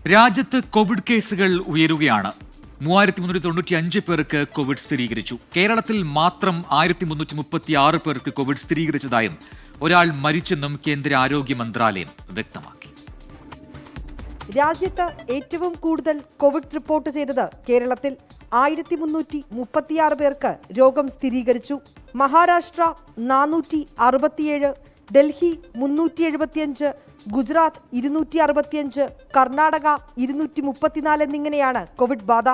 രാജ്യത്ത് കോവിഡ് കേസുകൾ ഉയരുകയാണ്. 3395 പേർക്ക് കോവിഡ് സ്ഥിരീകരിച്ചു. കേരളത്തിൽ മാത്രം 1336 പേർക്ക് കോവിഡ് സ്ഥിരീകരിച്ചതായും ഒരാൾ മരിച്ചെന്നും കേന്ദ്ര ആരോഗ്യ മന്ത്രാലയം വ്യക്തമാക്കി. രാജ്യത്ത് ഏറ്റവും കൂടുതൽ കോവിഡ് റിപ്പോർട്ട് ചെയ്തത് കേരളത്തിൽ 1336 പേർക്ക് രോഗം സ്ഥിരീകരിച്ചു. മഹാരാഷ്ട്ര 467, ഡൽഹി 375, ഗുജറാത്ത് 265, കർണാടക 234 എന്നിങ്ങനെയാണ് കോവിഡ് ബാധ.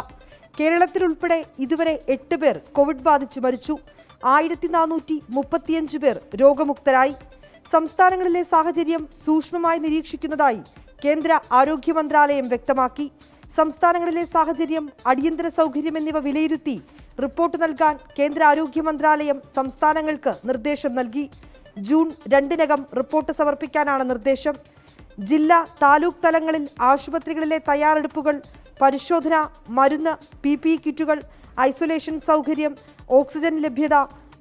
കേരളത്തിലുൾപ്പെടെ ഇതുവരെ 8 പേർ കോവിഡ് ബാധിച്ച് മരിച്ചു. 1435 പേർ രോഗമുക്തരായി. സംസ്ഥാനങ്ങളിലെ സാഹചര്യം സൂക്ഷ്മമായി നിരീക്ഷിക്കുന്നതായി കേന്ദ്ര ആരോഗ്യ മന്ത്രാലയം വ്യക്തമാക്കി. സംസ്ഥാനങ്ങളിലെ സാഹചര്യം, അടിയന്തര സൗകര്യം എന്നിവ വിലയിരുത്തി റിപ്പോർട്ട് നൽകാൻ കേന്ദ്ര ആരോഗ്യ മന്ത്രാലയം സംസ്ഥാനങ്ങൾക്ക് നിർദ്ദേശം നൽകി. ജൂൺ 2-നകം റിപ്പോർട്ട് സമർപ്പിക്കാനാണ് നിർദ്ദേശം. ജില്ലാ, താലൂക്ക് തലങ്ങളിൽ ആശുപത്രികളിലെ തയ്യാറെടുപ്പുകൾ, പരിശോധന, മരുന്ന്, PPE കിറ്റുകൾ, ഐസൊലേഷൻ സൗകര്യം, ഓക്സിജൻ ലഭ്യത,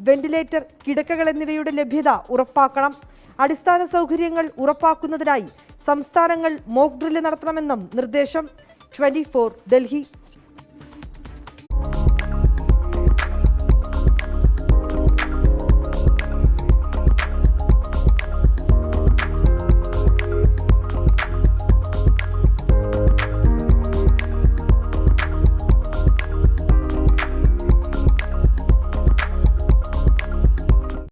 വെന്റിലേറ്റർ, കിടക്കകൾ എന്നിവയുടെ ലഭ്യത ഉറപ്പാക്കണം. അടിസ്ഥാന സൗകര്യങ്ങൾ ഉറപ്പാക്കുന്നതിനായി സംസ്ഥാനങ്ങൾ മോക്ക് ഡ്രില്ല് നടത്തണമെന്നും നിർദ്ദേശം. 24 ഡൽഹി.